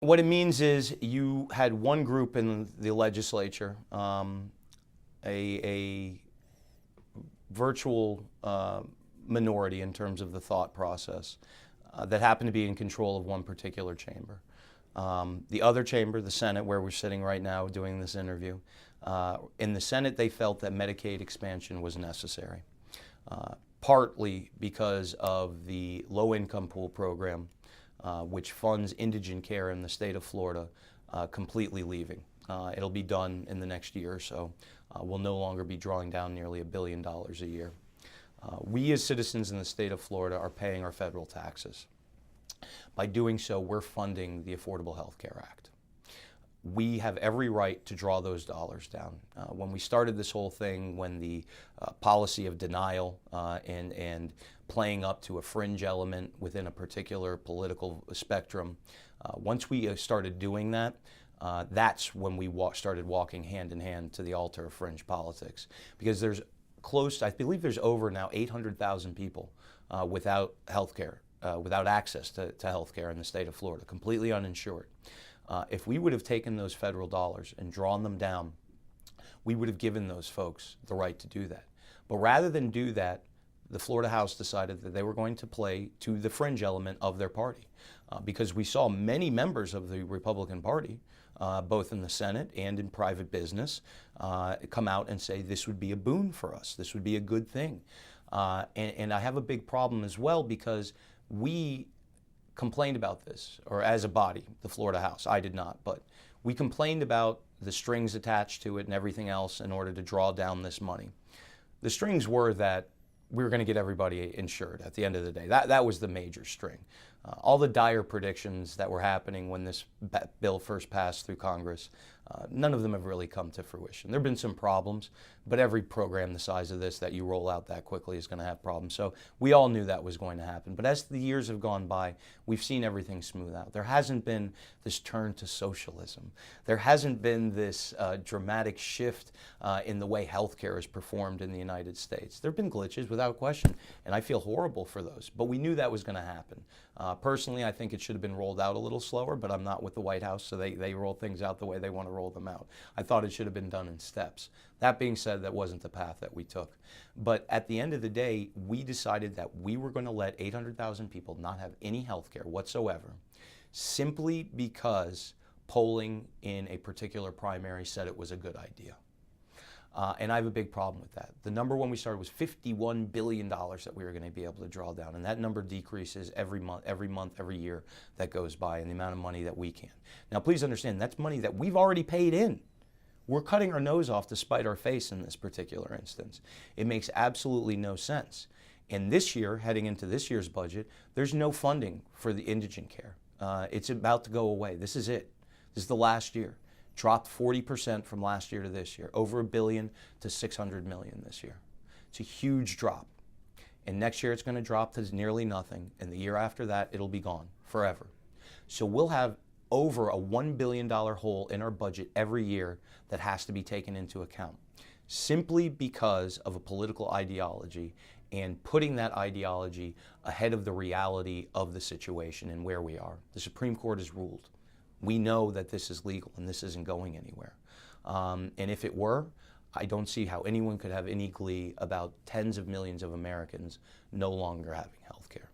What it means is you had one group in the legislature, a virtual minority in terms of the thought process, that happened to be in control of one particular chamber. The other chamber, the Senate, where we're sitting right now doing this interview, in the Senate they felt that Medicaid expansion was necessary, partly because of the low-income pool program, which funds indigent care in the state of Florida, completely leaving. It'll be done in the next year or so. We'll no longer be drawing down nearly $1 billion a year. We as citizens in the state of Florida are paying our federal taxes. By doing so, we're funding the Affordable Health Care Act. We have every right to draw those dollars down. When we started this whole thing, when the policy of denial and playing up to a fringe element within a particular political spectrum, once we started doing that, that's when we started walking hand in hand to the altar of fringe politics. Because there's I believe there's over now 800,000 people without health care, without access to health care in the state of Florida, completely uninsured. If we would have taken those federal dollars and drawn them down, we would have given those folks the right to do that. But rather than do that, the Florida House decided that they were going to play to the fringe element of their party, because we saw many members of the Republican Party, both in the Senate and in private business, come out and say this would be a boon for us, this would be a good thing. And I have a big problem as well, because we complained about this, or as a body, the Florida House. I did not, but we complained about the strings attached to it and everything else in order to draw down this money. The strings were that we were going to get everybody insured at the end of the day. That was the major string. All the dire predictions that were happening when this bill first passed through Congress, none of them have really come to fruition. There have been some problems, but every program the size of this that you roll out that quickly is going to have problems. So we all knew that was going to happen. But as the years have gone by, we've seen everything smooth out. There hasn't been this turn to socialism. There hasn't been this dramatic shift in the way healthcare is performed in the United States. There have been glitches without question, and I feel horrible for those. But we knew that was going to happen. Personally, I think it should have been rolled out a little slower, but I'm not with the White House, so they roll things out the way they want to roll them out. I thought it should have been done in steps. That being said, that wasn't the path that we took. But at the end of the day, we decided that we were going to let 800,000 people not have any health care whatsoever, simply because polling in a particular primary said it was a good idea. And I have a big problem with that. The number when we started was $51 billion that we were going to be able to draw down, and that number decreases every month, every year that goes by, and the amount of money that we can. Now, please understand, that's money that we've already paid in. We're cutting our nose off to spite our face in this particular instance. It makes absolutely no sense. And this year, heading into this year's budget, there's no funding for the indigent care. It's about to go away. This is it. This is the last year. Dropped 40% from last year to this year, over $1 billion to $600 million this year. It's a huge drop. And next year it's going to drop to nearly nothing, and the year after that it'll be gone forever. So we'll have over a $1 billion hole in our budget every year that has to be taken into account, simply because of a political ideology and putting that ideology ahead of the reality of the situation and where we are. The Supreme Court has ruled. We know that this is legal and this isn't going anywhere. And if it were, I don't see how anyone could have any glee about tens of millions of Americans no longer having health care.